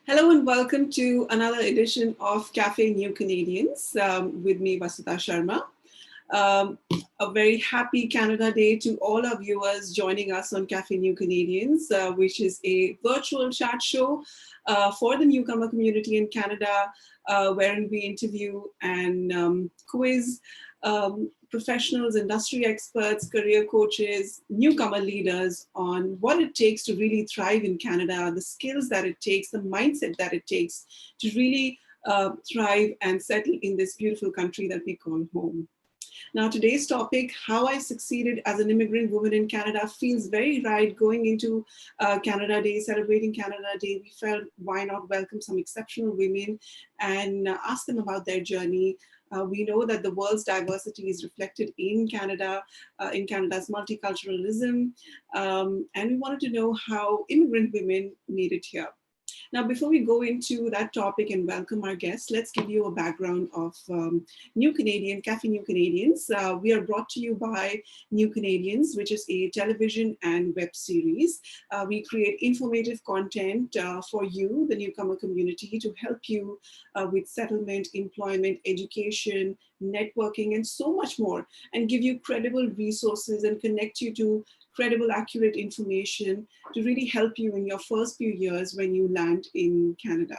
Hello and welcome to another edition of Café New Canadians with me, Vasudha Sharma. A very happy Canada Day to all our viewers joining us on Café New Canadians, which is a virtual chat show for the newcomer community in Canada, wherein we interview and quiz professionals, industry experts, career coaches, newcomer leaders on what it takes to really thrive in Canada, the skills that it takes, the mindset that it takes to really thrive and settle in this beautiful country that we call home. Now, today's topic, how I succeeded as an immigrant woman in Canada, feels very right. Going into Canada Day, celebrating Canada Day, we felt why not welcome some exceptional women and ask them about their journey. We know that the world's diversity is reflected in Canada, in Canada's multiculturalism, and we wanted to know how immigrant women made it here. Now, before we go into that topic and welcome our guests, let's give you a background of New Canadian, Café New Canadians. We are brought to you by New Canadians, which is a television and web series. We create informative content for you, the newcomer community, to help you with settlement, employment, education, networking, and so much more, and give you credible resources and connect you to credible, accurate information to really help you in your first few years when you land in Canada.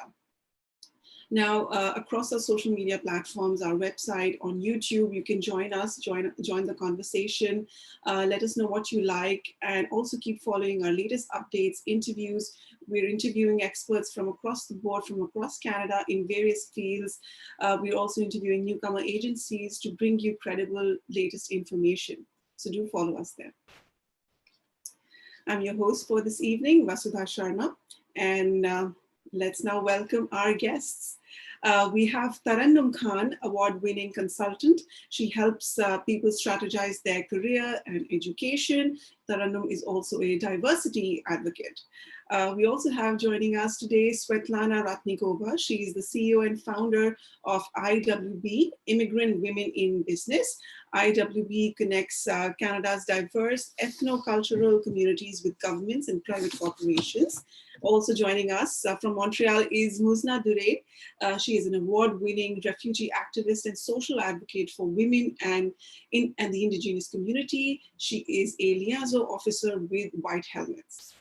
Now, across our social media platforms, our website, on YouTube, you can join us, join the conversation, let us know what you like, and also keep following our latest updates, interviews. We're interviewing experts from across the board, from across Canada in various fields. We're also interviewing newcomer agencies to bring you credible, latest information. So do follow us there. I'm your host for this evening, Vasudha Sharma, and let's now welcome our guests. We have Taranum Khan, award-winning consultant. She helps people strategize their career and education. Taranum is also a diversity advocate. We also have joining us today Svetlana Ratnikova. She is the CEO and founder of IWB, Immigrant Women in Business. IWB connects Canada's diverse ethno-cultural communities with governments and private corporations. Also joining us from Montreal is Muzna Dureid. She is an award-winning refugee activist and social advocate for women and the Indigenous community. She is a liaison officer with White Helmets.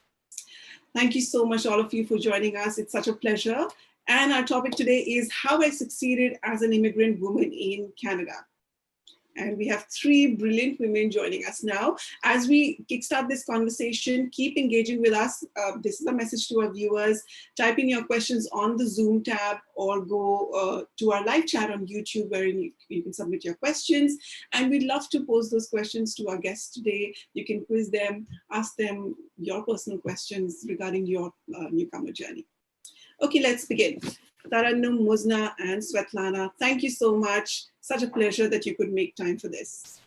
Thank you so much, all of you, for joining us. It's such a pleasure. And our topic today is how I succeeded as an immigrant woman in Canada. And we have three brilliant women joining us now. As we kickstart this conversation, keep engaging with us. This is a message to our viewers. Type in your questions on the Zoom tab or go to our live chat on YouTube where you can submit your questions. And we'd love to pose those questions to our guests today. You can quiz them, ask them your personal questions regarding your newcomer journey. Okay, let's begin. Taranum, Muzna, and Svetlana, thank you so much. Such a pleasure that you could make time for this.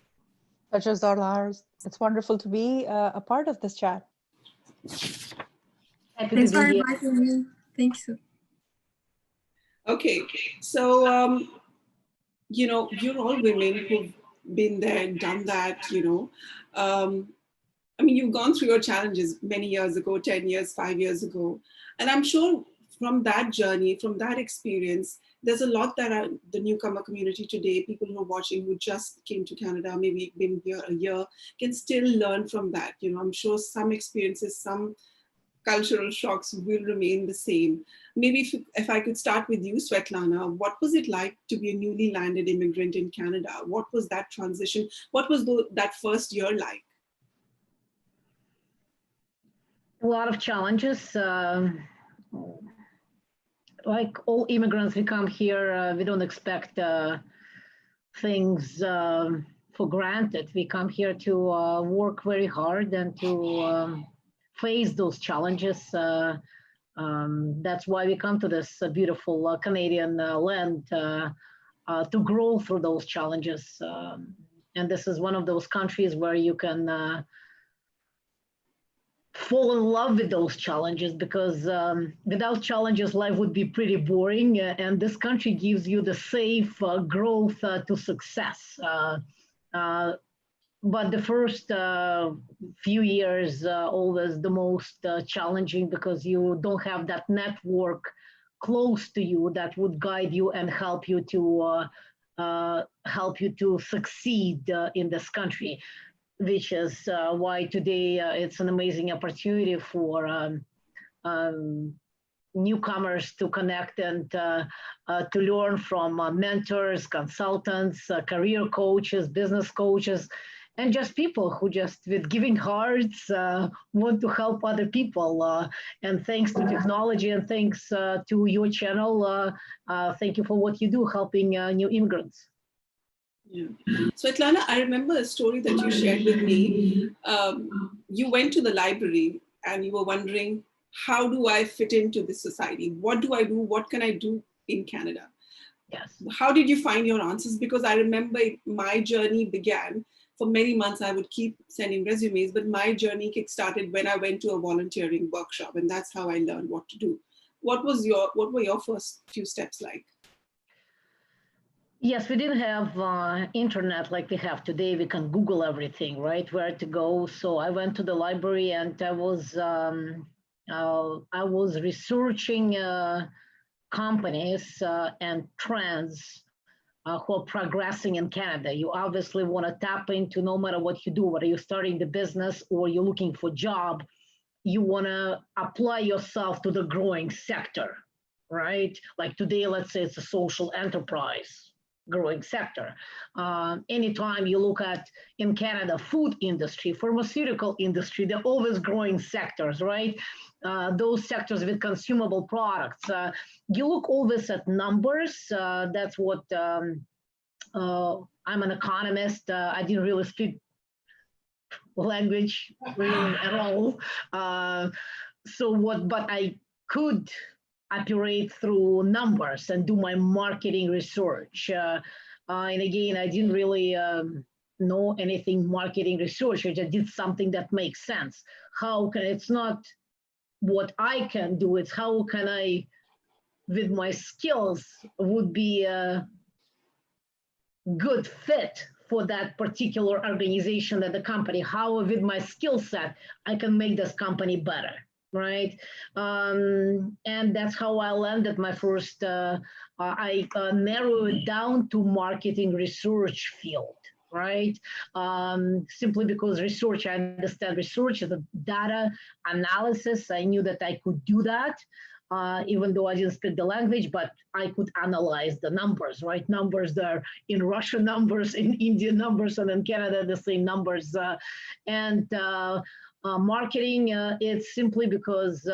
Pleasure's all ours. It's wonderful to be a part of this chat. Thanks for inviting me. Thank you. Okay, so, you know, you're all women who've been there and done that, you know. I mean, you've gone through your challenges many years ago, 10 years, 5 years ago. And I'm sure from that journey, from that experience, there's a lot that the newcomer community today, people who are watching who just came to Canada, maybe been here a year, can still learn from that. You know, I'm sure some experiences, some cultural shocks will remain the same. Maybe if I could start with you, Svetlana, what was it like to be a newly landed immigrant in Canada? What was that transition? What was that first year like? A lot of challenges. Like all immigrants, we come here, we don't expect things for granted. We come here to work very hard and to face those challenges. That's why we come to this beautiful Canadian land to grow through those challenges. And this is one of those countries where you can fall in love with those challenges, because without challenges, life would be pretty boring. And this country gives you the safe growth to success. But the first few years always the most challenging, because you don't have that network close to you that would guide you and help you to succeed in this country, which is why today it's an amazing opportunity for newcomers to connect and to learn from mentors, consultants, career coaches, business coaches, and just people who just with giving hearts want to help other people. And thanks to technology and thanks to your channel, thank you for what you do helping new immigrants. Yeah. Svetlana, I remember a story that you shared with me. You went to the library and you were wondering, how do I fit into this society? What do I do? What can I do in Canada? Yes. How did you find your answers? Because I remember my journey began. For many months, I would keep sending resumes, but my journey kick-started when I went to a volunteering workshop, and that's how I learned what to do. What were your first few steps like? Yes, we didn't have internet like we have today. We can Google everything, right? Where to go. So I went to the library and I was researching companies and trends who are progressing in Canada. You obviously want to tap into, no matter what you do, whether you're starting the business or you're looking for a job, you want to apply yourself to the growing sector, right? Like today, let's say it's a social enterprise growing sector. Anytime you look at in Canada, food industry, pharmaceutical industry, they're always growing sectors, right? Those sectors with consumable products. You look always at numbers. That's what I'm an economist. I didn't really speak language really at all. But I could operate through numbers and do my marketing research. And again, I didn't really know anything marketing research. I just did something that makes sense. It's not what I can do, it's how can I, with my skills, would be a good fit for that particular organization at the company. How, with my skill set, I can make this company better. Right, and that's how I landed my first. I narrowed it down to marketing research field, right? Simply because research, I understand research is a data analysis. I knew that I could do that, even though I didn't speak the language, but I could analyze the numbers, right? Numbers that are in Russian numbers, in Indian numbers, and in Canada, the same numbers, marketing, it's simply because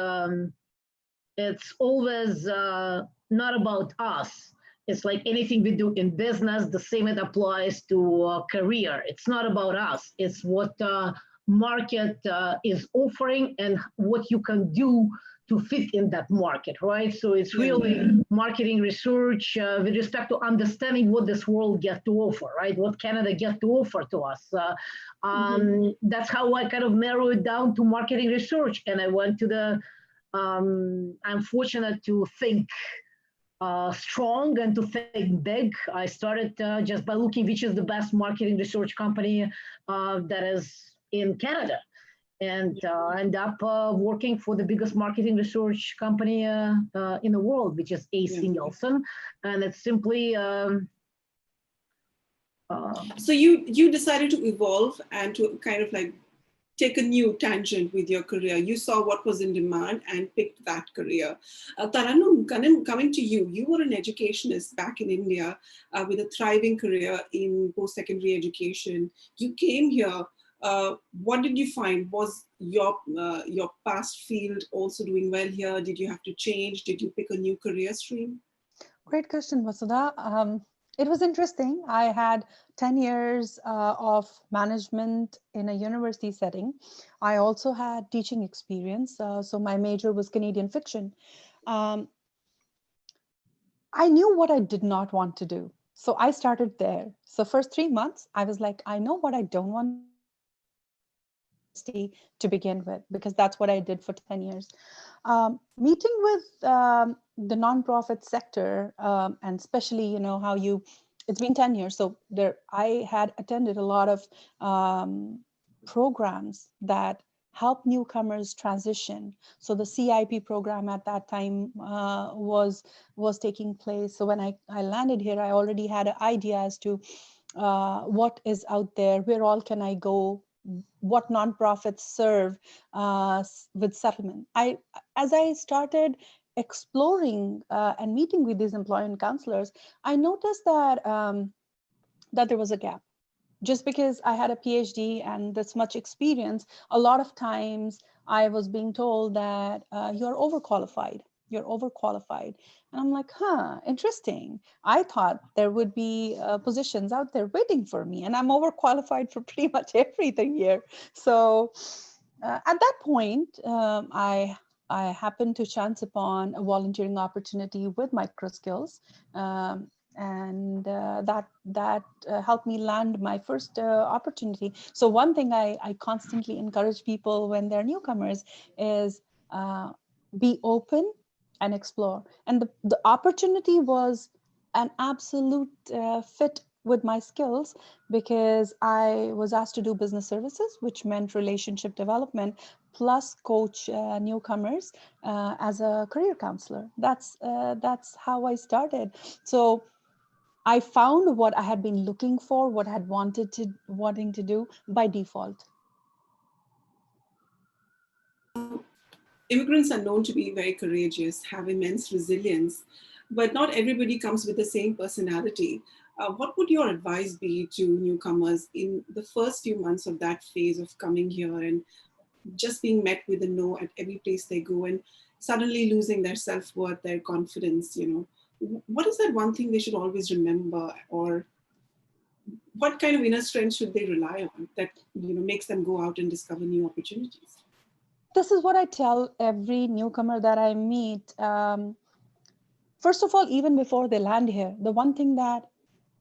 it's always not about us. It's like anything we do in business, the same it applies to career. It's not about us. It's what market is offering and what you can do to fit in that market, right? So it's really marketing research with respect to understanding what this world gets to offer, right? What Canada gets to offer to us. That's how I kind of narrow it down to marketing research. And I went to the, I'm fortunate to think strong and to think big. I started just by looking which is the best marketing research company that is in Canada. And end up working for the biggest marketing research company in the world, which is AC Nielsen. And it's simply... So you decided to evolve and to kind of like take a new tangent with your career. You saw what was in demand and picked that career. Taranum, coming to you, you were an educationist back in India with a thriving career in post-secondary education. You came here. What did you find? Was your past field also doing well here? Did you have to change? Did you pick a new career stream? Great question, Vasudha. It was interesting. I had 10 years of management in a university setting. I also had teaching experience. So my major was Canadian fiction. I knew what I did not want to do. So I started there. So first 3 months, I was like, I know what I don't want to begin with, because that's what I did for 10 years. Meeting with the nonprofit sector, and especially, you know, how it's been 10 years. So I had attended a lot of programs that help newcomers transition. So the CIP program at that time was taking place. So when I landed here, I already had an idea as to what is out there, where all can I go, what nonprofits serve with settlement. As I started exploring and meeting with these employment counselors, I noticed that there was a gap. Just because I had a PhD and this much experience, a lot of times I was being told that you're overqualified. You're overqualified. And I'm like, interesting. I thought there would be positions out there waiting for me, and I'm overqualified for pretty much everything here. So at that point, I happened to chance upon a volunteering opportunity with microskills. And that helped me land my first opportunity. So one thing I constantly encourage people when they're newcomers is be open and explore. And the opportunity was an absolute fit with my skills, because I was asked to do business services, which meant relationship development, plus coach newcomers as a career counselor. That's how I started. So I found what I had been looking for, what I had wanting to do by default. Immigrants are known to be very courageous, have immense resilience, but not everybody comes with the same personality. What would your advice be to newcomers in the first few months of that phase of coming here and just being met with a no at every place they go and suddenly losing their self-worth, their confidence? What is that one thing they should always remember, or what kind of inner strength should they rely on that makes them go out and discover new opportunities? This is what I tell every newcomer that I meet. First of all, even before they land here, the one thing that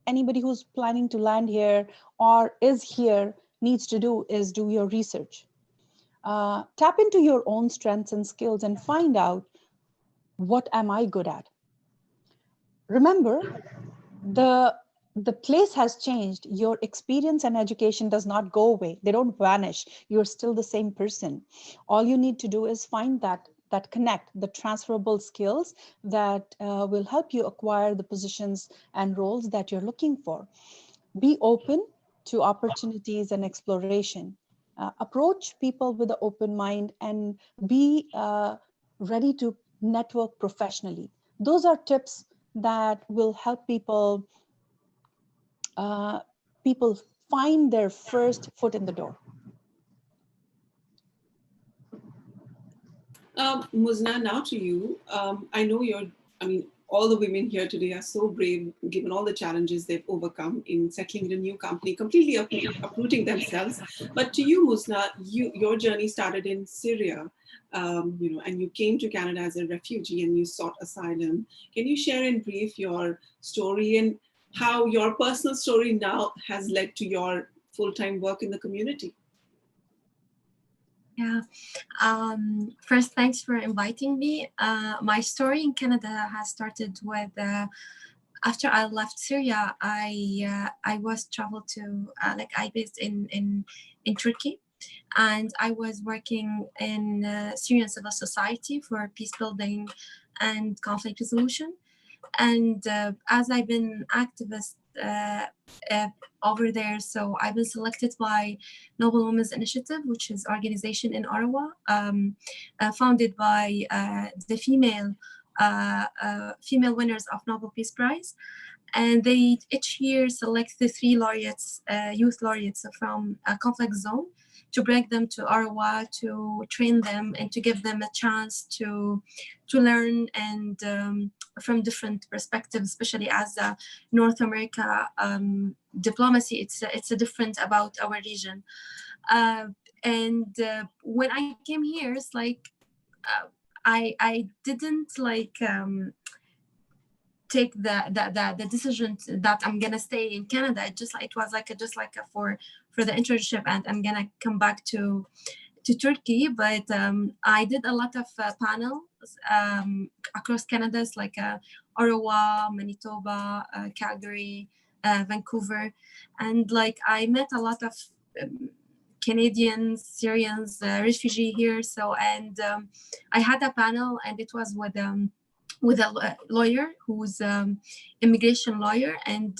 anybody who's planning to land here or is here needs to do is do your research. Tap into your own strengths and skills and find out, what am I good at? Remember, the place has changed. Your experience and education does not go away. They don't vanish. You're still the same person. All you need to do is find that connect, the transferable skills that will help you acquire the positions and roles that you're looking for. Be open to opportunities and exploration. Approach people with an open mind, and be ready to network professionally. Those are tips that will help people find their first foot in the door. Muzna, now to you. I know all the women here today are so brave, given all the challenges they've overcome in settling in a new company, completely uprooting themselves. But to you, Muzna, your journey started in Syria, and you came to Canada as a refugee and you sought asylum. Can you share in brief your story and how your personal story now has led to your full-time work in the community? Yeah. First, thanks for inviting me. My story in Canada has started with after I left Syria. I was traveled to I based in Turkey, and I was working in Syrian civil society for peace building and conflict resolution. And as I've been activist over there, so I've been selected by Noble Women's Initiative, which is organization in Ottawa, founded by the female winners of Nobel Peace Prize. And they each year select the 3 laureates, youth laureates from a conflict zone, to bring them to Ottawa, to train them and to give them a chance to learn and from different perspectives, especially as North America diplomacy, it's a different about our region. And when I came here, it's like I didn't take the decision that I'm gonna stay in Canada. It was for the internship, and I'm gonna come back to Turkey. But I did a lot of panels across Canada, like Ottawa, Manitoba, Calgary, Vancouver, and I met a lot of Canadians, Syrians, refugee here. So, and I had a panel, and it was with a lawyer who's immigration lawyer, and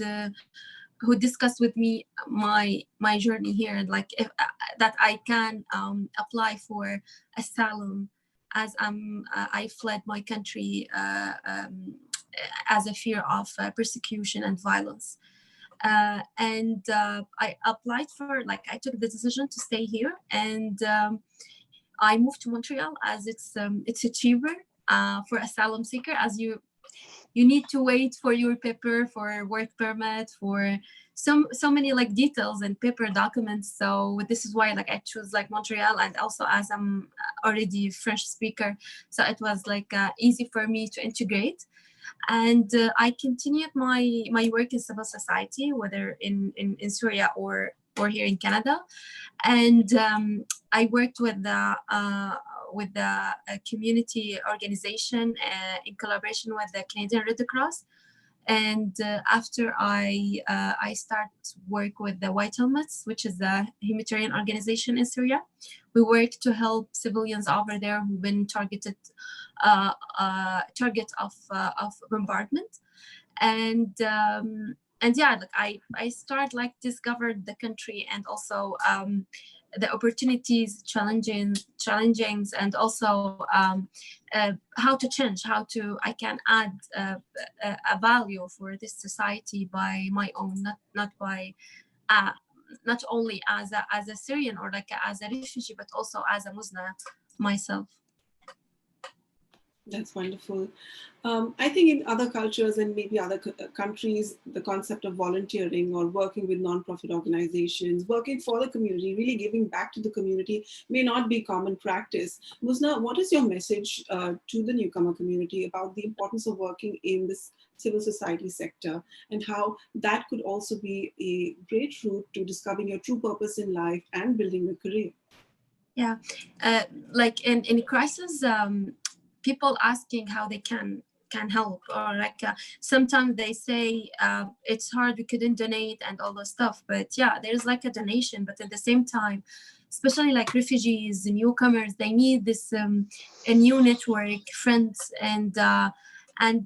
who discussed with me my journey here, like if that I can apply for asylum as I fled my country as a fear of persecution and violence. And I applied for, like, I took the decision to stay here, and I moved to Montreal as it's cheaper for asylum seeker, as you need to wait for your paper, for work permit, for so many like details and paper documents. So this is why like I choose like Montreal, and also as I'm already French speaker, so it was like easy for me to integrate. And I continued my work in civil society, whether in Syria or here in Canada. And I worked with the community organization in collaboration with the Canadian Red Cross. And after I start work with the White Helmets, which is a humanitarian organization in Syria. We work to help civilians over there who've been target of bombardment. And yeah, like I start like discovered the country, and also the opportunities, challengings, and also how to change, how to I can add a value for this society by my own, not by not only as a Syrian or like as a refugee, but also as a Muzna myself. That's wonderful. I think in other cultures and maybe other countries, the concept of volunteering or working with nonprofit organizations, working for the community, really giving back to the community may not be common practice. Muzna, what is your message to the newcomer community about the importance of working in this civil society sector, and how that could also be a great route to discovering your true purpose in life and building a career? Yeah, like in crisis, people asking how they can help, or like sometimes they say it's hard, we couldn't donate and all this stuff. But yeah, there's like a donation, but at the same time, especially like refugees, newcomers, they need this a new network, friends, and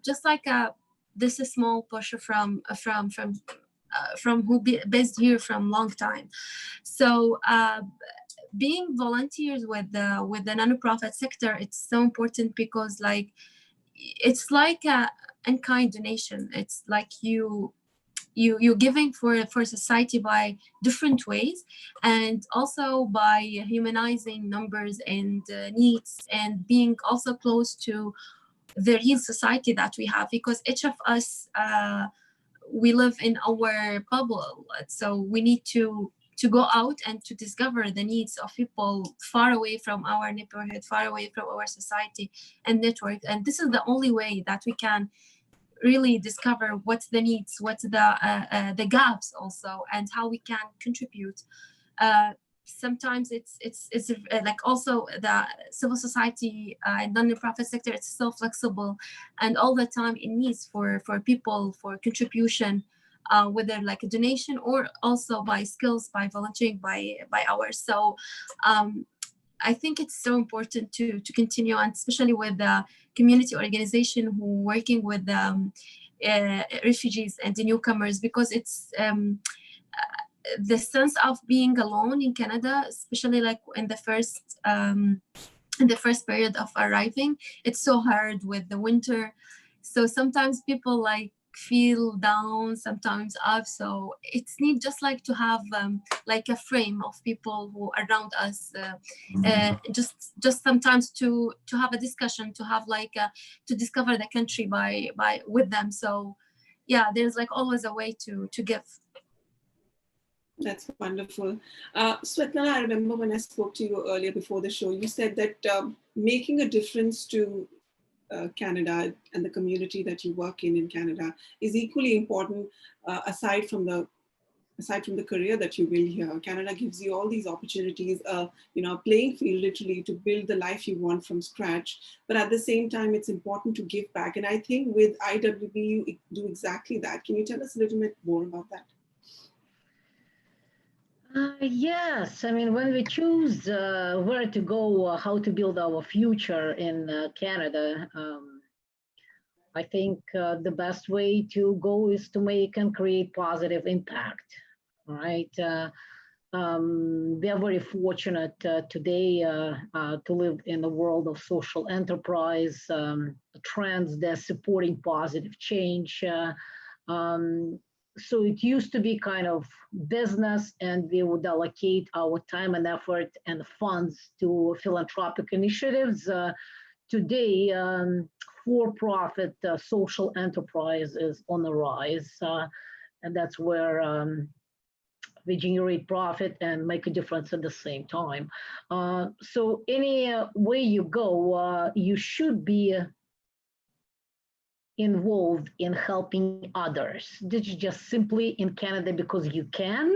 just like this is small push from who based here from long time. So being volunteers with the nonprofit sector, it's so important, because like it's like a in-kind donation. It's like you giving for society by different ways, and also by humanizing numbers and needs, and being also close to the real society that we have, because each of us we live in our bubble, so we need to go out and to discover the needs of people far away from our neighborhood, far away from our society and network. And this is the only way that we can really discover what's the needs, what's the gaps also, and how we can contribute. Sometimes it's like also the civil society and non-profit sector, it's so flexible, and all the time it needs for people for contribution, whether like a donation or also by skills, by volunteering, by hours. So I think it's so important to continue, and especially with the community organization who working with refugees and the newcomers, because it's the sense of being alone in Canada, especially like in the first period of arriving, it's so hard with the winter. So sometimes people like feel down, sometimes up. So it's need just like to have like a frame of people who are around us, just sometimes to have a discussion, to have like to discover the country by with them. So yeah, there's like always a way to give. That's wonderful. Svetlana, I remember when I spoke to you earlier before the show, you said that making a difference to Canada and the community that you work in Canada is equally important, aside from the career that you build here. Canada gives you all these opportunities, a playing field literally to build the life you want from scratch. But at the same time, it's important to give back. And I think with IWB, you do exactly that. Can you tell us a little bit more about that? Yes, I mean, when we choose where to go, how to build our future in Canada, I think the best way to go is to make and create positive impact, right? We are very fortunate today to live in a world of social enterprise, trends that are supporting positive change. Um, so it used to be kind of business, and we would allocate our time and effort and funds to philanthropic initiatives. Today, for-profit social enterprise is on the rise, and that's where we generate profit and make a difference at the same time. So any way you go, you should be involved in helping others. This is just simply in Canada because you can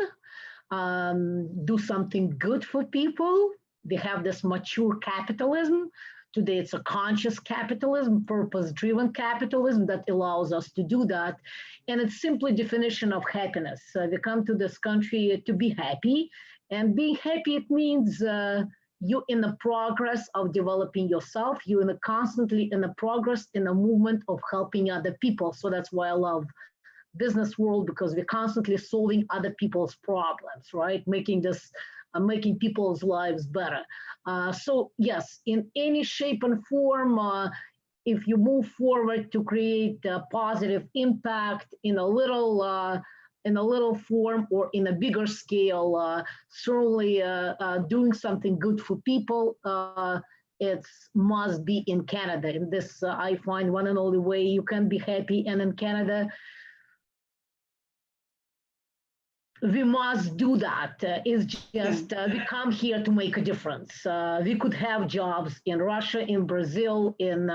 do something good for people. We have this mature capitalism. Today, it's a conscious capitalism, purpose-driven capitalism that allows us to do that. And it's simply definition of happiness. We come to this country to be happy. And being happy, it means you're in the progress of developing yourself. You're constantly in the progress, in the movement of helping other people. So that's why I love business world, because we're constantly solving other people's problems, right? Making people's lives better. So yes, in any shape and form, if you move forward to create a positive impact in a little form or in a bigger scale, certainly doing something good for people, it must be in Canada. And this, I find, one and only way you can be happy. And in Canada, we must do that. It's just we come here to make a difference. We could have jobs in Russia, in Brazil, in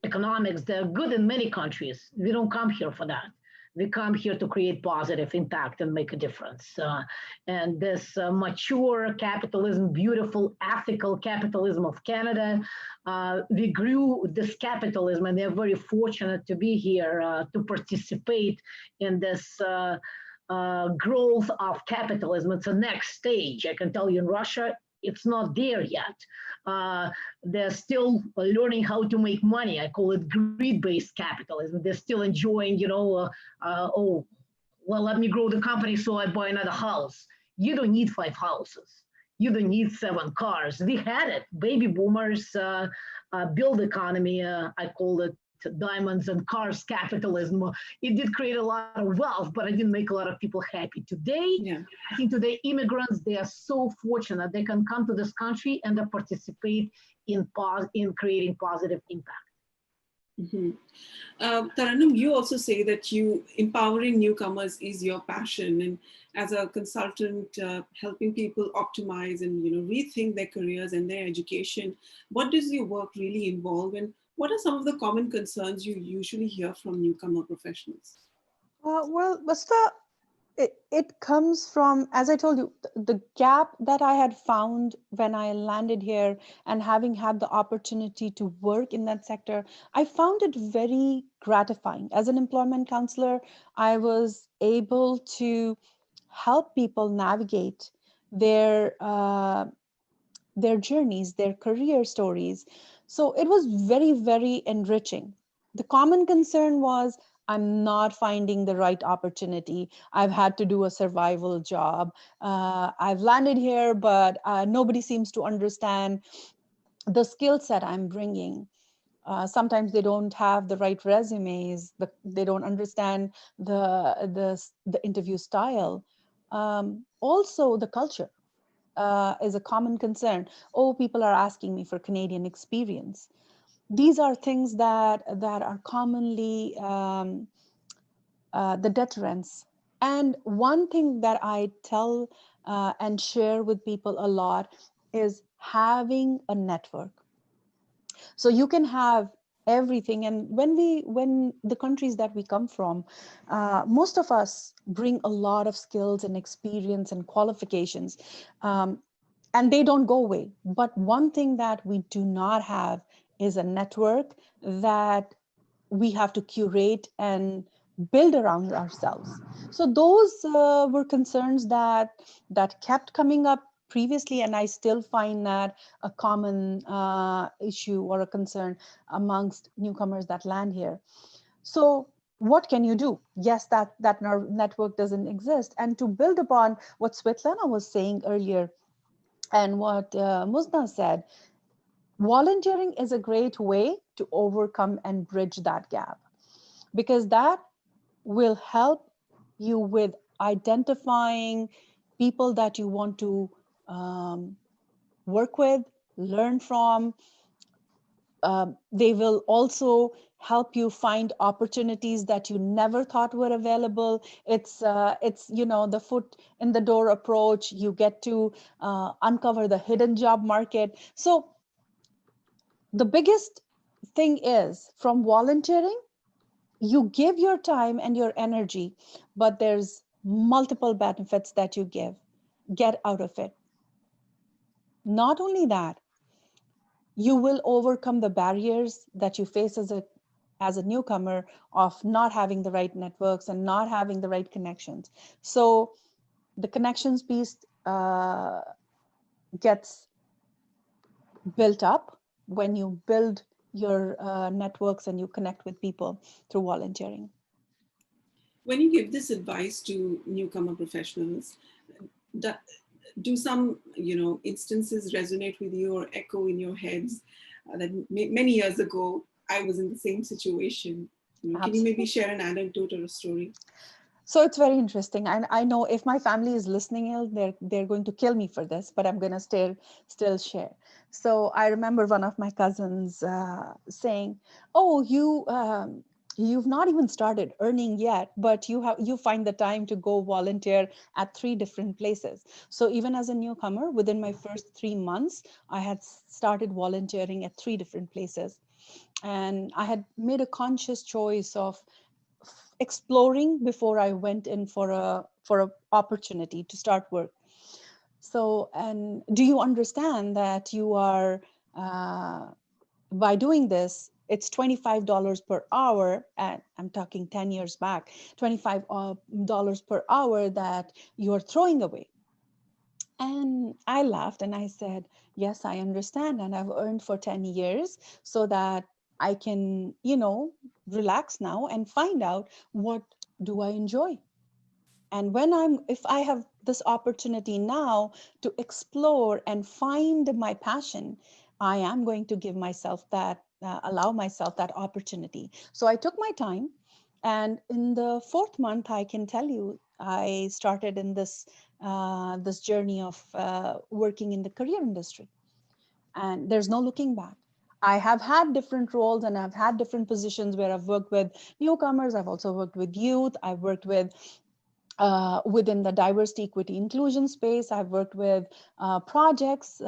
economics. They're good in many countries. We don't come here for that. We come here to create positive impact and make a difference. And this mature capitalism, beautiful, ethical capitalism of Canada, we grew this capitalism, and they're very fortunate to be here to participate in this growth of capitalism. It's a next stage. I can tell you in Russia, it's not there yet. They're still learning how to make money. I call it greed-based capitalism. They're still enjoying, oh, well, let me grow the company so I buy another house. You don't need 5 houses. You don't need 7 cars. We had it. Baby boomers build economy. I call it diamonds and cars capitalism. It did create a lot of wealth, but it didn't make a lot of people happy. Today, I think today immigrants, they are so fortunate. They can come to this country and they participate in creating positive impact. Mm-hmm. Taranum, you also say that empowering newcomers is your passion, and as a consultant, helping people optimize and rethink their careers and their education. What does your work really involve, and what are some of the common concerns you usually hear from newcomer professionals? Well, Basta, it comes from, as I told you, the gap that I had found when I landed here, and having had the opportunity to work in that sector, I found it very gratifying. As an employment counselor, I was able to help people navigate their journeys, their career stories. So it was very, very enriching. The common concern was, I'm not finding the right opportunity. I've had to do a survival job. I've landed here, but nobody seems to understand the skill set I'm bringing. Sometimes they don't have the right resumes. They don't understand the interview style. Also, the culture is a common concern. Oh, people are asking me for Canadian experience. These are things that are commonly the deterrents. And one thing that I tell and share with people a lot is having a network. So you can have everything, and when the countries that we come from, most of us bring a lot of skills and experience and qualifications, and they don't go away. But one thing that we do not have is a network that we have to curate and build around ourselves. So those were concerns that kept coming up previously, and I still find that a common issue or a concern amongst newcomers that land here. So what can you do? Yes, that network doesn't exist. And to build upon what Svetlana was saying earlier and what Muzna said, volunteering is a great way to overcome and bridge that gap, because that will help you with identifying people that you want to work with, learn from. They will also help you find opportunities that you never thought were available. It's the foot in the door approach. You get to uncover the hidden job market. So the biggest thing is, from volunteering, you give your time and your energy, but there's multiple benefits that you get out of it. Not only that, you will overcome the barriers that you face as a newcomer of not having the right networks and not having the right connections. So the connections piece gets built up when you build your networks and you connect with people through volunteering. When you give this advice to newcomer professionals, do some instances resonate with you or echo in your heads that many years ago I was in the same situation? Can you maybe share an anecdote or a story? So it's very interesting. And I know if my family is listening, they're going to kill me for this, but I'm going to still share. So I remember one of my cousins saying, "Oh, you've not even started earning yet, but you find the time to go volunteer at 3 different places." So even as a newcomer, within my first 3 months, I had started volunteering at 3 different places. And I had made a conscious choice of exploring before I went in for a opportunity to start work. So, and do you understand that you are by doing this, it's $25 per hour, and I'm talking 10 years back, $25 per hour that you're throwing away. And I laughed and I said, yes, I understand. And I've earned for 10 years so that I can, relax now and find out what do I enjoy. And if I have this opportunity now to explore and find my passion, I am going to give myself that, allow myself that opportunity. So I took my time. And in the 4th month, I can tell you, I started in this journey of working in the career industry. And there's no looking back. I have had different roles and I've had different positions where I've worked with newcomers. I've also worked with youth. I've worked with within the diversity, equity, inclusion space. I've worked with projects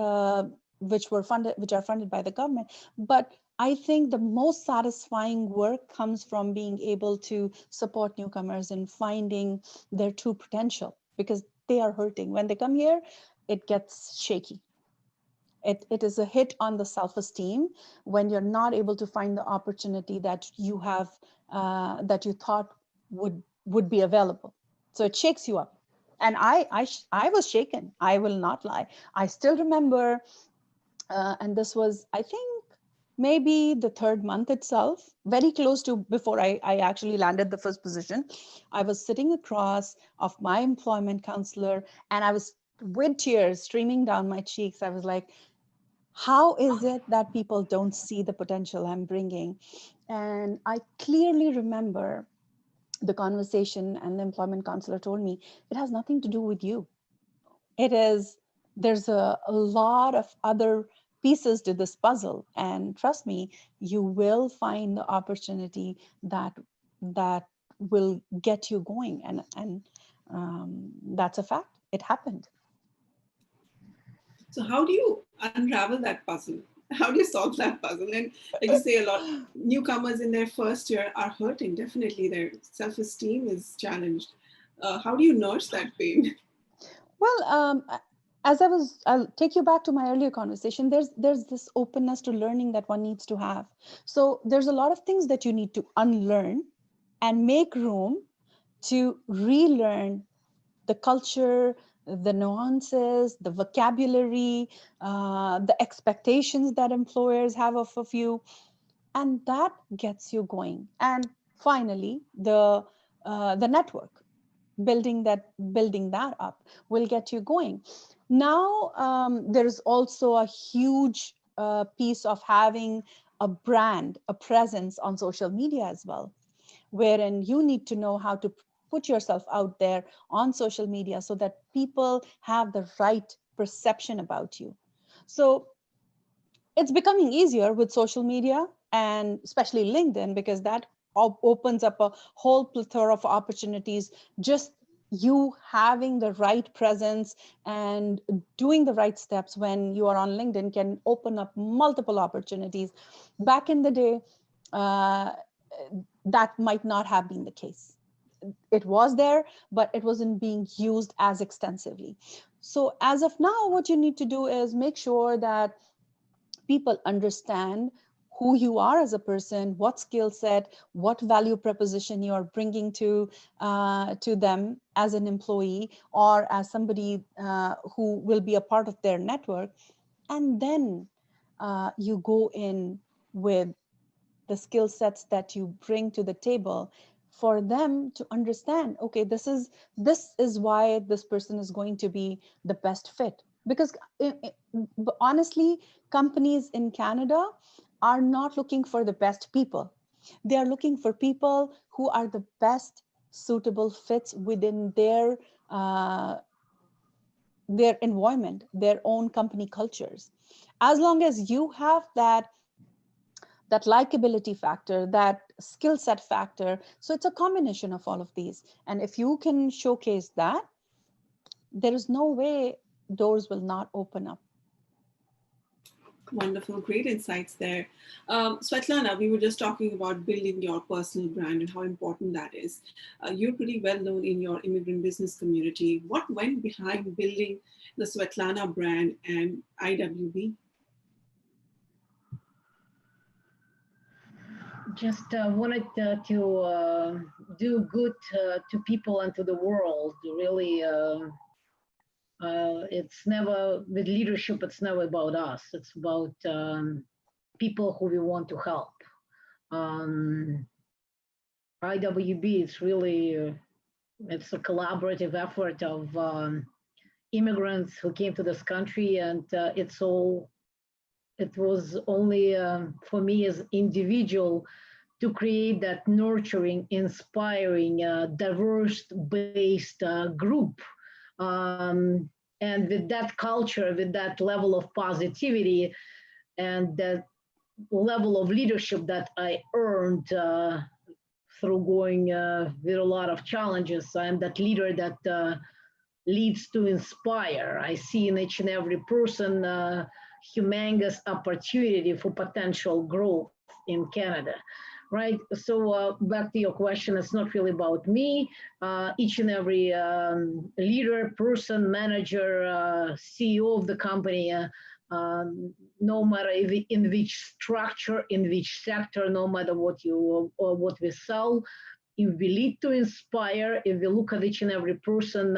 which are funded by the government. But I think the most satisfying work comes from being able to support newcomers in finding their true potential, because they are hurting. When they come here, it gets shaky. It is a hit on the self-esteem when you're not able to find the opportunity that you have, that you thought would be available. So it shakes you up. And I was shaken. I will not lie. I still remember, and this was, I think, maybe the 3rd month itself, very close to before I actually landed the first position. I was sitting across of my employment counselor, and I was with tears streaming down my cheeks. I was like, how is it that people don't see the potential I'm bringing? And I clearly remember the conversation, and the employment counselor told me, it has nothing to do with you. There's a lot of other pieces to this puzzle. And trust me, you will find the opportunity that will get you going. And that's a fact. It happened. So how do you unravel that puzzle? How do you solve that puzzle? And like you say, a lot of newcomers in their first year are hurting. Definitely their self-esteem is challenged. How do you nurse that pain? Well, I'll take you back to my earlier conversation. There's this openness to learning that one needs to have. So there's a lot of things that you need to unlearn and make room to relearn the culture, the nuances, the vocabulary, the expectations that employers have of you, and that gets you going. And finally, the network, building that up will get you going. Now, there's also a huge piece of having a brand, a presence on social media as well, wherein you need to know how to put yourself out there on social media so that people have the right perception about you. So it's becoming easier with social media, and especially LinkedIn, because that opens up a whole plethora of opportunities. Just you having the right presence and doing the right steps when you are on LinkedIn can open up multiple opportunities. Back in the day, that might not have been the case. It was there, but it wasn't being used as extensively. So as of now, what you need to do is make sure that people understand who you are as a person, what skill set, what value proposition you are bringing to them as an employee or as somebody who will be a part of their network. And then you go in with the skill sets that you bring to the table for them to understand, okay, this is why this person is going to be the best fit. Because honestly, companies in Canada are not looking for the best people. They are looking for people who are the best suitable fits within their environment, their own company cultures. As long as you have that likability factor, that skill set factor. So it's a combination of all of these. And if you can showcase that, there is no way doors will not open up. Wonderful, great insights there. Svetlana, we were just talking about building your personal brand and how important that is. You're pretty well known in your immigrant business community. What went behind building the Svetlana brand and IWB? Just wanted to do good to people and to the world. Really, it's never with leadership. It's never about us. It's about people who we want to help. IWB is really it's a collaborative effort of immigrants who came to this country, and it was only for me as individual to create that nurturing, inspiring, diverse-based group. And with that culture, with that level of positivity and that level of leadership that I earned through going with a lot of challenges, I am that leader that leads to inspire. I see in each and every person humongous opportunity for potential growth in Canada, right? So back to your question, it's not really about me. Each and every leader, person, manager, CEO of the company, no matter in which structure, in which sector, no matter what what we sell, if we lead to inspire, if we look at each and every person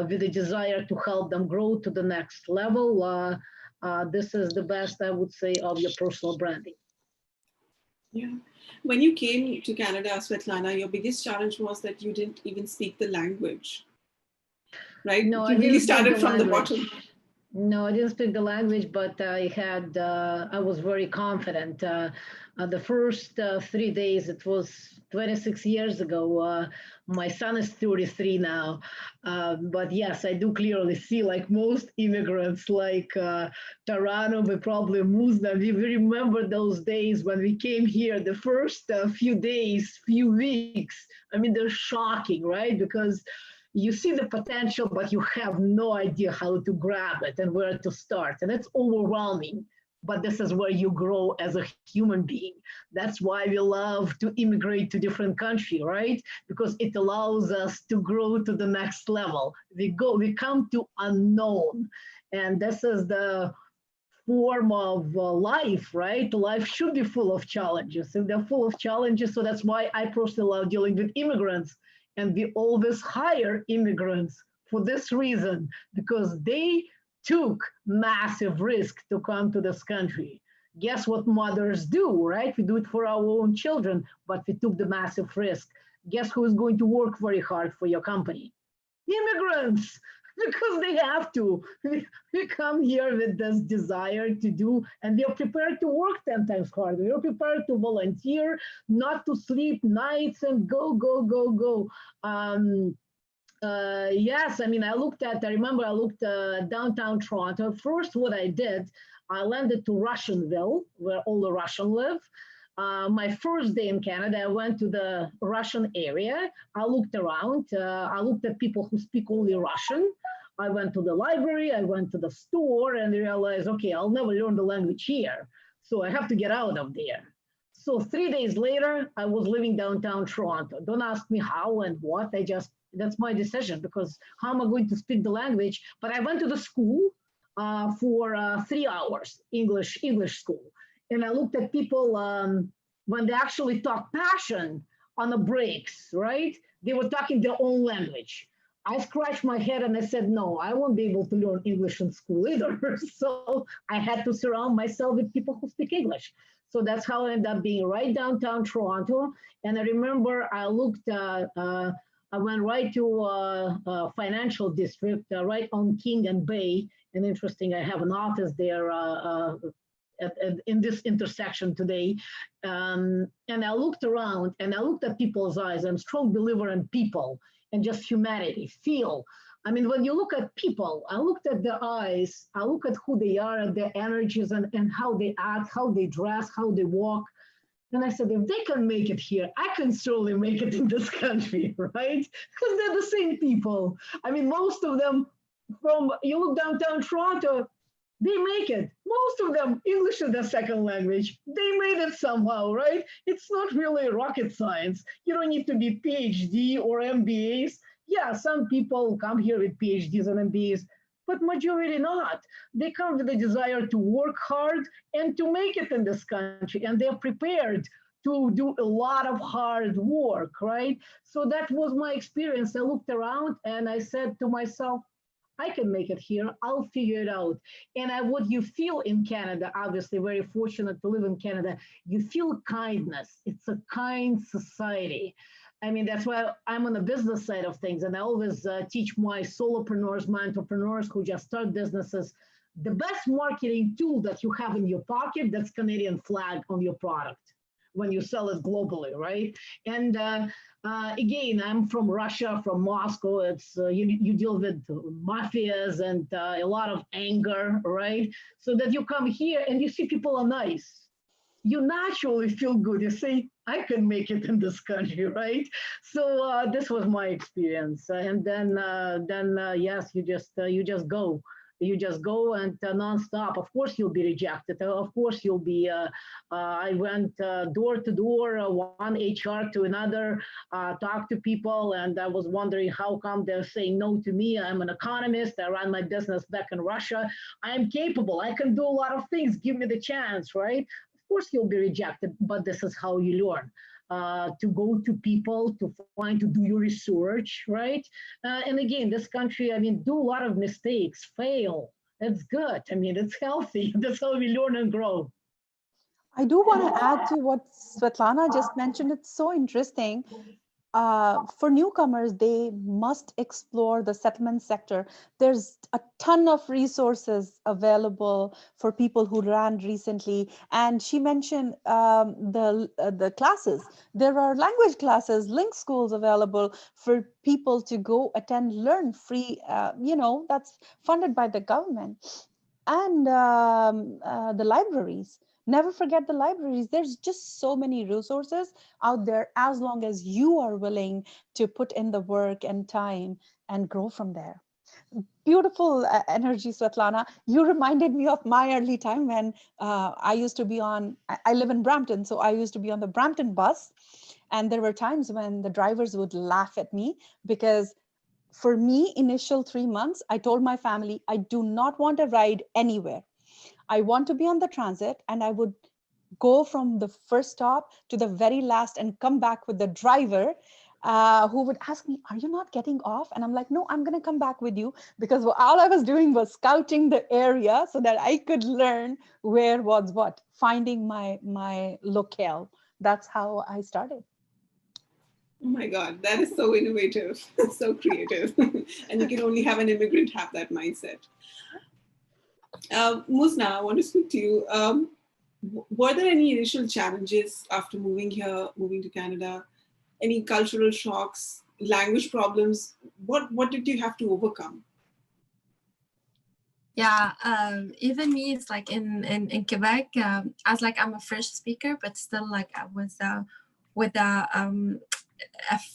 with a desire to help them grow to the next level, this is the best, I would say, of your personal branding. Yeah. When you came to Canada, Svetlana, your biggest challenge was that you didn't even speak the language, right? No, you really started from the bottom. No, I didn't speak the language, but I was very confident. The first 3 days, it was 26 years ago. My son is 33 now. But yes, I do clearly see, like most immigrants, like Taranum, and probably Muzna, we remember those days when we came here, the first few days, few weeks. I mean, they're shocking, right? Because you see the potential, but you have no idea how to grab it and where to start. And it's overwhelming, but this is where you grow as a human being. That's why we love to immigrate to different countries, right? Because it allows us to grow to the next level. We come to unknown. And this is the form of life, right? Life should be full of challenges, and they're full of challenges. So that's why I personally love dealing with immigrants, and we always hire immigrants for this reason, because they took massive risk to come to this country. Guess what mothers do, right? We do it for our own children, but we took the massive risk. Guess who is going to work very hard for your company? Immigrants, because they have to. We come here with this desire to do, and we are prepared to work 10 times harder. We are prepared to volunteer, not to sleep nights and go, go, go, go. Yes, I mean, I remember I looked downtown Toronto. First, what I did, I landed to Russianville, where all the Russians live. My first day in Canada, I went to the Russian area. I looked around. I looked at people who speak only Russian. I went to the library. I went to the store and realized, okay, I'll never learn the language here. So I have to get out of there. So 3 days later, I was living downtown Toronto. Don't ask me how and what. That's my decision, because how am I going to speak the language? But I went to the school for 3 hours, English school. And I looked at people when they actually talk passion on the breaks, right? They were talking their own language. I scratched my head and I said, no, I won't be able to learn English in school either. So I had to surround myself with people who speak English. So that's how I ended up being right downtown Toronto. And I remember I went right to financial district, right on King and Bay. And interesting, I have an office there in this intersection today. And I looked around and I looked at people's eyes. I'm a strong believer in people and just humanity, feel. I mean, when you look at people, I looked at their eyes, I look at who they are, their energies and how they act, how they dress, how they walk. And I said, if they can make it here, I can surely make it in this country, right? Because they're the same people. I mean, most of them you look downtown Toronto, they make it. Most of them, English is their second language. They made it somehow, right? It's not really rocket science. You don't need to be PhD or MBAs. Yeah, some people come here with PhDs and MBAs, but majority not. They come with a desire to work hard and to make it in this country, and they're prepared to do a lot of hard work, right? So that was my experience. I looked around and I said to myself, I can make it here. I'll figure it out. And what you feel in Canada, obviously very fortunate to live in Canada, you feel kindness. It's a kind society. I mean, that's why I'm on the business side of things. And I always teach my solopreneurs, my entrepreneurs who just start businesses, the best marketing tool that you have in your pocket, that's Canadian flag on your product when you sell it globally, right? And again, I'm from Russia, from Moscow. It's you deal with mafias and a lot of anger, right? So that you come here and you see people are nice. You naturally feel good. You say, I can make it in this country, right? So this was my experience. And then yes, you just go. You just go and nonstop. Of course, you'll be rejected. Of course, you'll be. I went door to door, one HR to another, talked to people, and I was wondering how come they're saying no to me. I'm an economist. I run my business back in Russia. I'm capable. I can do a lot of things. Give me the chance, right? Of course, you'll be rejected, but this is how you learn. To go to people, to do your research, right? And again, this country, I mean, do a lot of mistakes, fail. That's good. I mean, it's healthy. That's how we learn and grow. I do want to add to what Svetlana just mentioned. It's so interesting. For newcomers, they must explore the settlement sector. There's a ton of resources available for people who ran recently. And she mentioned the classes. There are language classes, link schools available for people to go attend, learn free, that's funded by the government. And the libraries. Never forget the libraries. There's just so many resources out there as long as you are willing to put in the work and time and grow from there. Beautiful energy, Svetlana. You reminded me of my early time when I used to be I live in Brampton, so I used to be on the Brampton bus. And there were times when the drivers would laugh at me because for me, initial 3 months, I told my family, I do not want a ride anywhere. I want to be on the transit, and I would go from the first stop to the very last and come back with the driver who would ask me, are you not getting off? And I'm like, no, I'm going to come back with you, because all I was doing was scouting the area so that I could learn where was what, finding my locale. That's how I started. Oh my God, that is so innovative, so creative. And you can only have an immigrant have that mindset. Muzna, I want to speak to you. Were there any initial challenges after moving here, moving to Canada? Any cultural shocks, language problems? What did you have to overcome? Yeah, even me, it's like in Quebec, as like I'm a French speaker, but still like I was with a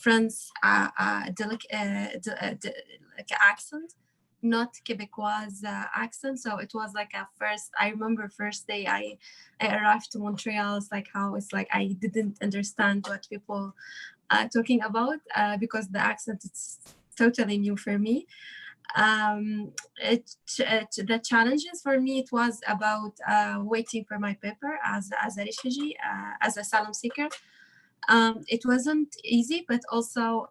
French like accent, not Quebecois accent. So it was like I remember first day I arrived to Montreal, it's like how it's like I didn't understand what people are talking about because the accent is totally new for me. The challenges for me, it was about waiting for my paper as a refugee, as asylum seeker. It wasn't easy, but also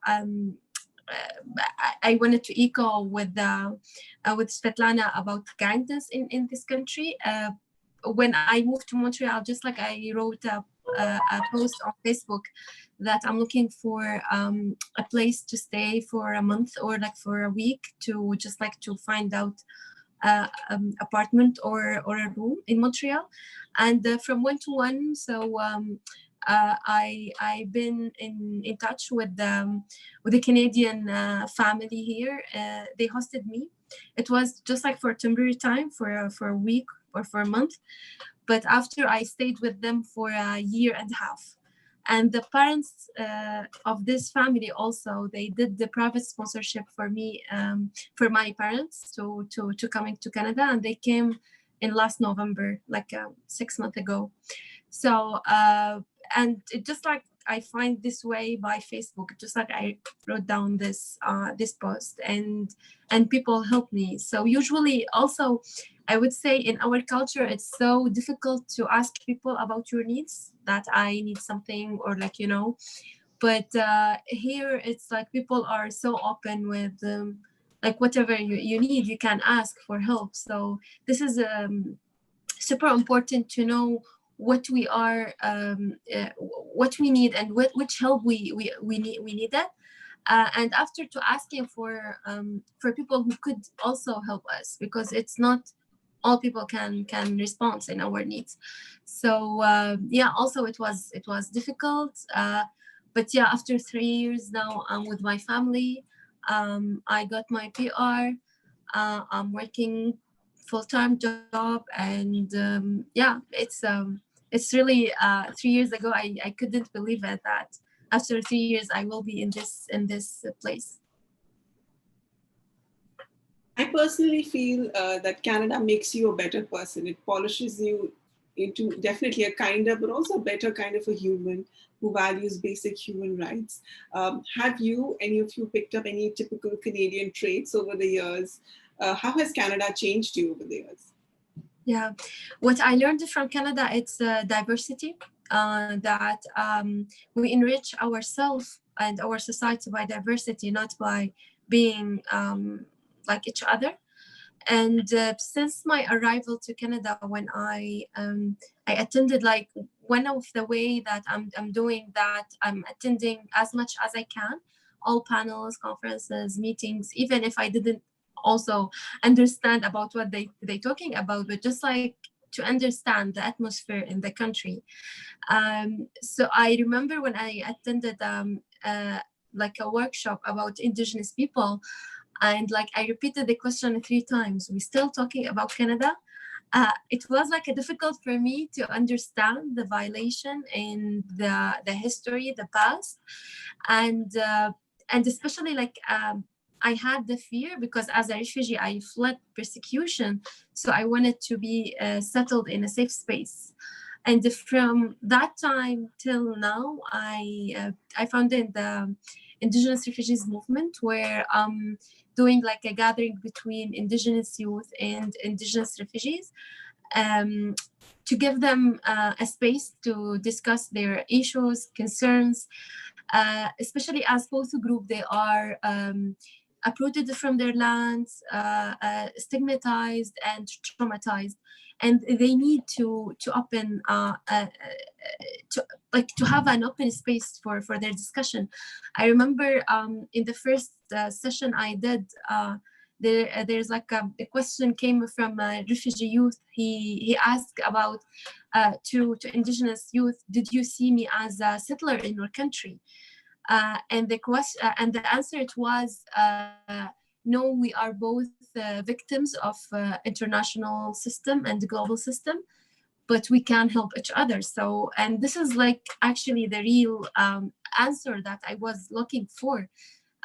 I wanted to echo with Svetlana about kindness in this country. When I moved to Montreal, just like I wrote a post on Facebook that I'm looking for a place to stay for a month or like for a week to just like to find out apartment or a room in Montreal, and from 1 to 1. So I've been in touch with the Canadian family here. They hosted me. It was just like for a temporary time for a week or for a month, but after I stayed with them for a year and a half. And the parents of this family also, they did the private sponsorship for me, for my parents to coming to Canada, and they came in last November, like 6 months ago. So and it just like I find this way by Facebook, just like I wrote down this post, and people help me. So usually also I would say in our culture, it's so difficult to ask people about your needs, that I need something or like, you know, but here it's like people are so open with like whatever you need, you can ask for help. So this is super important to know what we are, what we need, and which help we need that. And after to asking for people who could also help us, because it's not all people can respond in our needs. So yeah, also it was difficult, but yeah, after 3 years now I'm with my family. I got my PR. I'm working full-time job, and yeah, it's really 3 years ago I couldn't believe it that after 3 years I will be in this place. I personally feel that Canada makes you a better person. It polishes you into definitely a kinder, but also a better kind of a human who values basic human rights. Have you, any of you, picked up any typical Canadian traits over the years? How has Canada changed you over the years? Yeah, what I learned from Canada, it's diversity, that we enrich ourselves and our society by diversity, not by being like each other. And since my arrival to Canada, when I attended, like one of the way that I'm doing that, I'm attending as much as I can, all panels, conferences, meetings, even if I didn't also understand about what they talking about, but just like to understand the atmosphere in the country. So I remember when I attended like a workshop about Indigenous people, and like I repeated the question 3 times, we still talking about Canada. It was like a difficult for me to understand the violation in the history, the past, and especially like I had the fear because as a refugee I fled persecution, so I wanted to be settled in a safe space. And from that time till now, I founded the Indigenous Refugees Movement, where doing like a gathering between Indigenous youth and Indigenous refugees. um, to give them a space to discuss their issues, concerns, especially as both group, they are uprooted from their lands, stigmatized and traumatized, and they need to open to have an open space for their discussion. I remember in the first session I did, there's like a question came from a refugee youth. He asked about to indigenous youth, did you see me as a settler in your country? And the question and the answer it was, no, we are both victims of international system and the global system, but we can help each other. So, and this is like actually the real answer that I was looking for.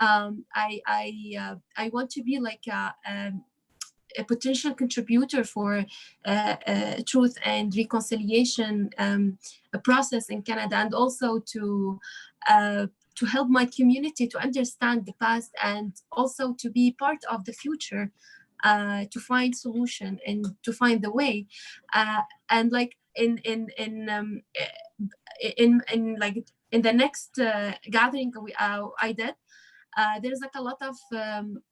I want to be like a potential contributor for truth and reconciliation a process in Canada, and also to help my community to understand the past and also to be part of the future, to find solution and to find the way, and like in like in the next gathering I did. There's like a lot of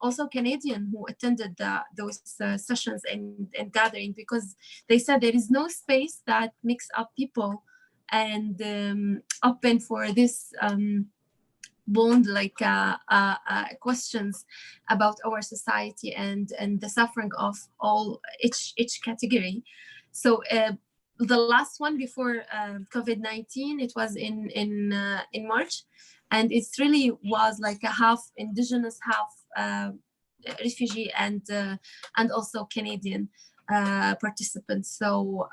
also Canadian who attended those sessions and gathering, because they said there is no space that mix up people and open for this bond, like questions about our society and the suffering of all each category. So the last one before COVID-19, it was in March, and it really was like a half indigenous, half refugee, and also Canadian participants. So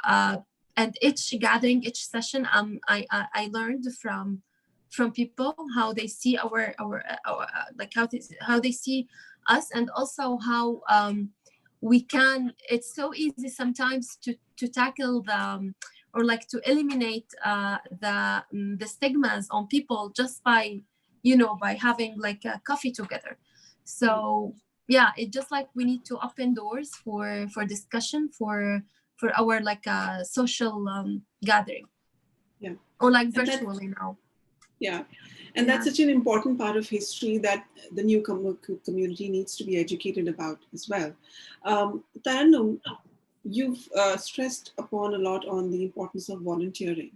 and each gathering, each session, I learned from people how they see our like how they see us, and also how we can. It's so easy sometimes to tackle the or like to eliminate the stigmas on people just by by having like a coffee together. So yeah, it's just like we need to open doors for discussion for our like social gathering, Yeah, or like virtually now. Yeah, and that's such an important part of history that the newcomer community needs to be educated about as well. Taranum, you've stressed upon a lot on the importance of volunteering.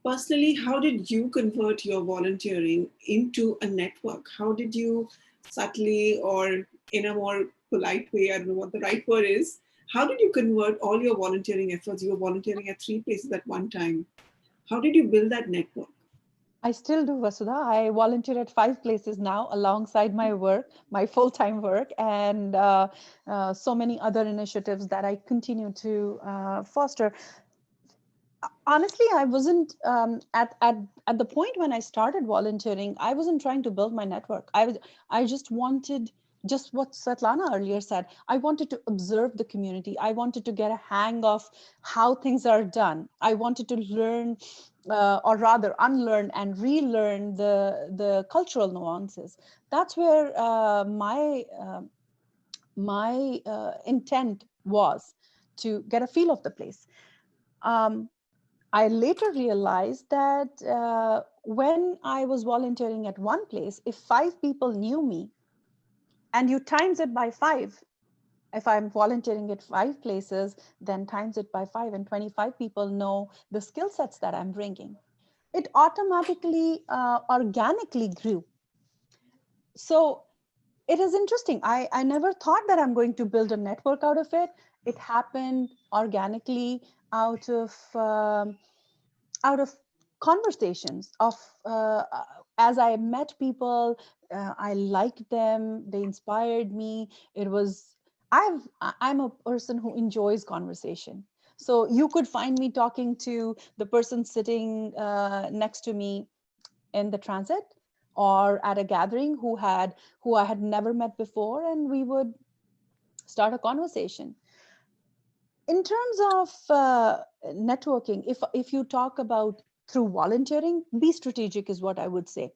Personally, how did you convert your volunteering into a network? How did you subtly, or in a more polite way, I don't know what the right word is, how did you convert all your volunteering efforts? You were volunteering at 3 places at one time. How did you build that network? I still do, Vasudha. I volunteer at 5 places now alongside my work, my full-time work, and so many other initiatives that I continue to foster. Honestly, I wasn't at the point when I started volunteering, I wasn't trying to build my network. I just wanted, just what Svetlana earlier said, I wanted to observe the community. I wanted to get a hang of how things are done. I wanted to learn, or rather unlearn and relearn the cultural nuances. That's where my intent was, to get a feel of the place. I later realized that when I was volunteering at one place, if 5 people knew me, and you times it by 5, if I'm volunteering at 5 places, then times it by 5, and 25 people know the skill sets that I'm bringing, it automatically, organically grew. So it is interesting. I never thought that I'm going to build a network out of it. It happened organically out of conversations of as I met people, I liked them, they inspired me. It was, I'm a person who enjoys conversation. So you could find me talking to the person sitting next to me in the transit, or at a gathering, who I had never met before, and we would start a conversation. In terms of networking, if you talk about through volunteering, be strategic is what I would say.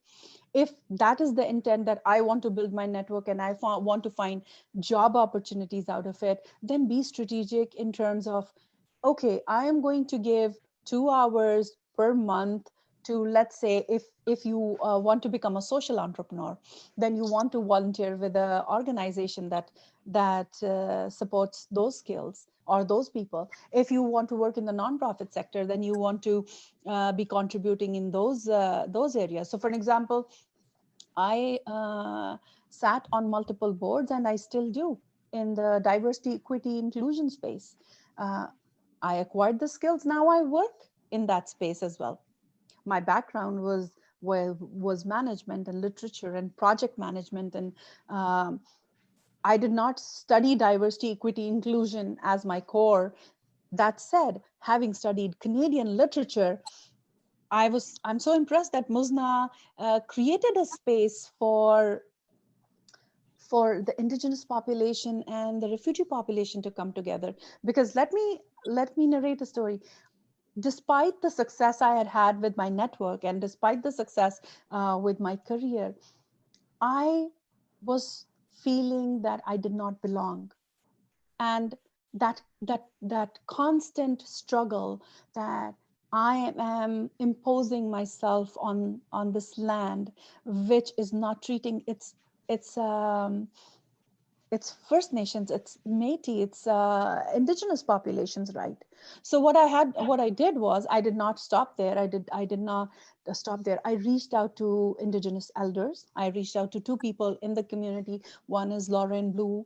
If that is the intent, that I want to build my network and I want to find job opportunities out of it, then be strategic in terms of okay, I am going to give 2 hours per month to, let's say, if you want to become a social entrepreneur, then you want to volunteer with an organization that supports those skills or those people. If you want to work in the nonprofit sector, then you want to be contributing in those areas. So, for an example, I sat on multiple boards, and I still do, in the diversity, equity, inclusion space. Uh, I acquired the skills. Now I work in that space as well. My background was management and literature and project management, and um, I did not study diversity, equity, inclusion as my core. That said, having studied Canadian literature, I'm so impressed that Muzna created a space for the indigenous population and the refugee population to come together. Because let me narrate a story. Despite the success I had had with my network, and despite the success with my career, I was feeling that I did not belong. And that constant struggle, that I am imposing myself on this land, which is not treating its it's First Nations, it's Métis, it's indigenous populations, right? So what I did was, I did not stop there. I did not stop there. I reached out to indigenous elders. I reached out to two people in the community. One is Lauren Blue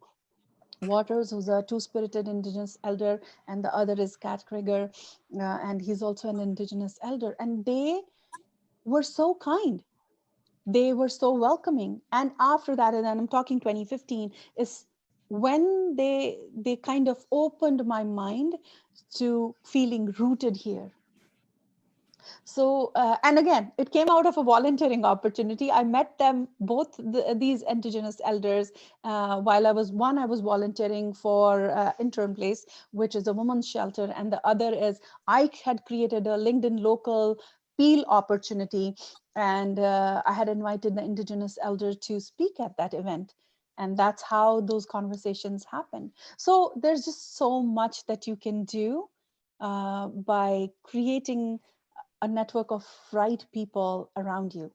Waters, who's a two-spirited indigenous elder, and the other is Kat Krieger, and he's also an indigenous elder. And they were so kind. They were so welcoming. And after that, and I'm talking 2015, is when they kind of opened my mind to feeling rooted here. So, and again, it came out of a volunteering opportunity. I met them both, these indigenous elders, while I was volunteering for Interim Place, which is a women's shelter, and the other is, I had created a LinkedIn local Peel opportunity, and I had invited the indigenous elder to speak at that event. And that's how those conversations happen. So there's just so much that you can do by creating a network of right people around you.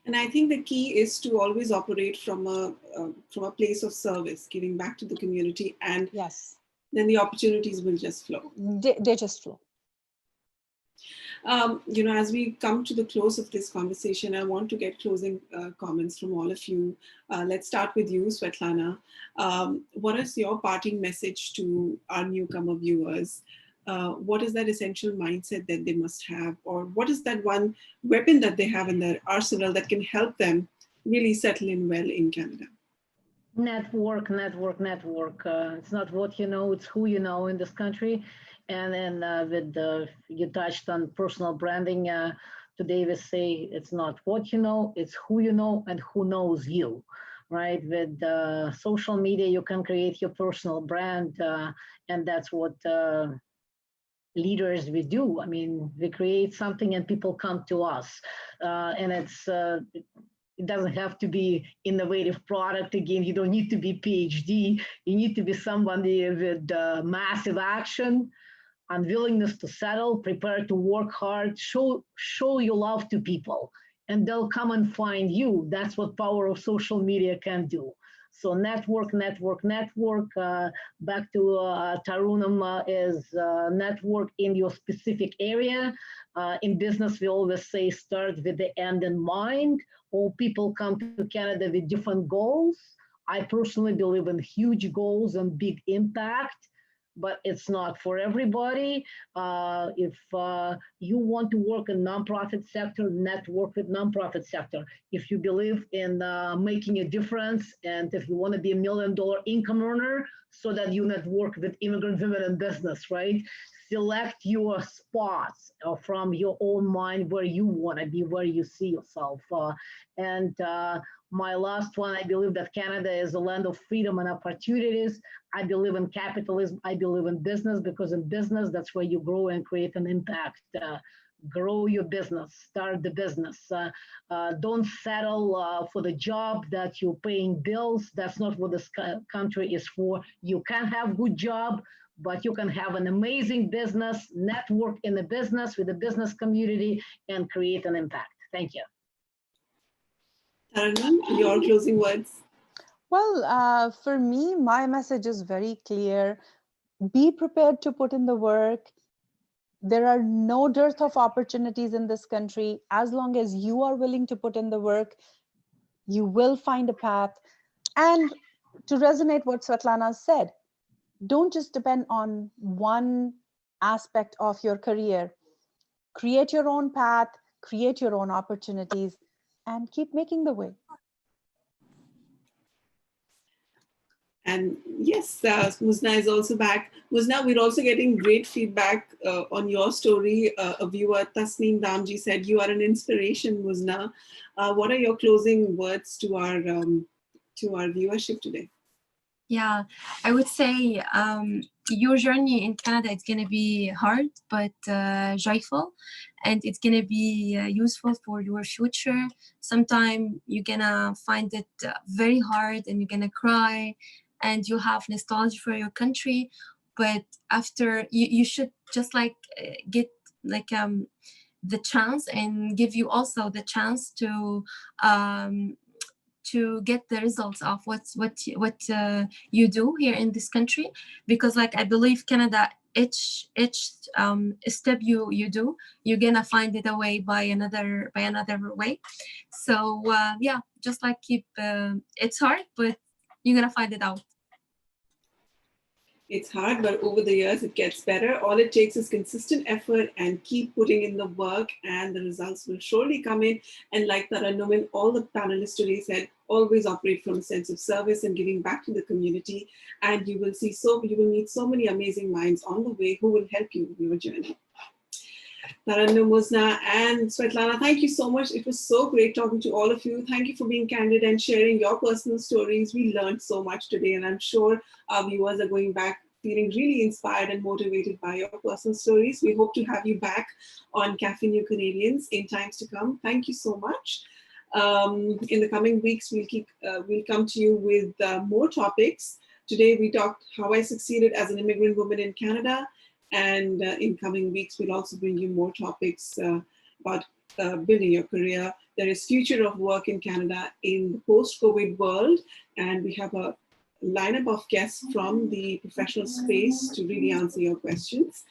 And I think the key is to always operate from a place of service, giving back to the community, and yes, then the opportunities will just flow. They just flow. As we come to the close of this conversation, I want to get closing comments from all of you. Let's start with you, Svetlana. What is your parting message to our newcomer viewers? What is that essential mindset that they must have? Or what is that one weapon that they have in their arsenal that can help them really settle in well in Canada? Network. It's not what you know, it's who you know in this country. And then you touched on personal branding. Today we say it's not what you know, it's who you know and who knows you, right? With social media, you can create your personal brand, and that's what leaders we do. I mean, we create something and people come to us, and it doesn't have to be innovative product. Again, you don't need to be PhD. You need to be somebody with massive action and willingness to settle, prepare to work hard, show your love to people, and they'll come and find you. That's what power of social media can do. So network. Back to Taranum is network in your specific area. In business, we always say start with the end in mind. All people come to Canada with different goals. I personally believe in huge goals and big impact, but it's not for everybody. If you want to work in nonprofit sector, network with nonprofit sector. If you believe in making a difference, and if you want to be $1 million income earner, so that you network with immigrant women in business, right? Select your spots from your own mind where you want to be, where you see yourself. And my last one, I believe that Canada is a land of freedom and opportunities. I believe in capitalism. I believe in business, because in business, that's where you grow and create an impact. Grow your business, start the business. Don't settle for the job that you're paying bills. That's not what this country is for. You can have good job, but you can have an amazing business, network in the business with the business community, and create an impact. Thank you. Taranum, your closing words. Well, for me, my message is very clear. Be prepared to put in the work. There are no dearth of opportunities in this country. As long as you are willing to put in the work, you will find a path. And to resonate what Svetlana said, don't just depend on one aspect of your career. Create your own path, create your own opportunities, and keep making the way. And yes, Muzna is also back. Muzna, we're also getting great feedback on your story. A viewer, Tasneem Damji, said you are an inspiration, Muzna. What are your closing words to our viewership today? Yeah, I would say your journey in Canada is going to be hard, but joyful, and it's going to be useful for your future. Sometimes you're going to find it very hard and you're going to cry and you have nostalgia for your country. But after, you should just like get like the chance and give you also the chance to get the results of what you do here in this country, because like I believe Canada, each step you do, you're gonna find it a way by another way. So yeah, just like keep it's hard, but you're gonna find it out. It's hard, but over the years it gets better. All it takes is consistent effort and keep putting in the work, and the results will surely come in. And like Taranum and all the panelists today said, always operate from a sense of service and giving back to the community. And you will meet so many amazing minds on the way who will help you in your journey. Taranum, Muzna, and Svetlana, thank you so much. It was so great talking to all of you. Thank you for being candid and sharing your personal stories. We learned so much today, and I'm sure our viewers are going back feeling really inspired and motivated by your personal stories. We hope to have you back on Café New Canadians in times to come. Thank you so much. In the coming weeks, we'll come to you with more topics. Today, we talked how I succeeded as an immigrant woman in Canada. And in coming weeks, we'll also bring you more topics about building your career. There is future of work in Canada in the post-COVID world, and we have a lineup of guests from the professional space to really answer your questions.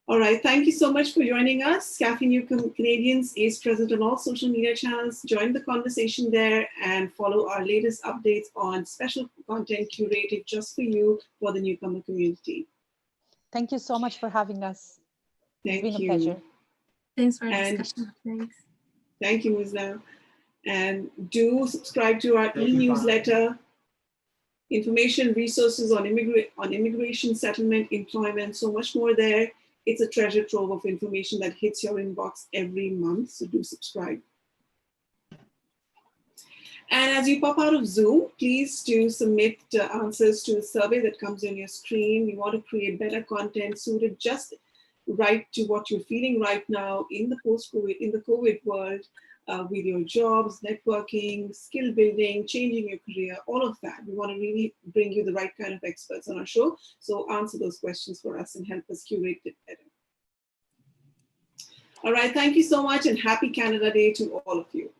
All right, thank you so much for joining us. Café New Canadians is present on all social media channels. Join the conversation there and follow our latest updates on special content curated just for you for the newcomer community. Thank you so much for having us. It's been a you. pleasure. Thanks for the discussion. Thanks. Thank you, Muzna. And do subscribe to our e-newsletter. Information, resources on immigration, settlement, employment, so much more there. It's a treasure trove of information that hits your inbox every month, so do subscribe. And as you pop out of Zoom, please do submit answers to the survey that comes on your screen. We want to create better content suited just right to what you're feeling right now in the COVID world, with your jobs, networking, skill building, changing your career, all of that. We want to really bring you the right kind of experts on our show. So answer those questions for us and help us curate it better. All right, thank you so much and happy Canada Day to all of you.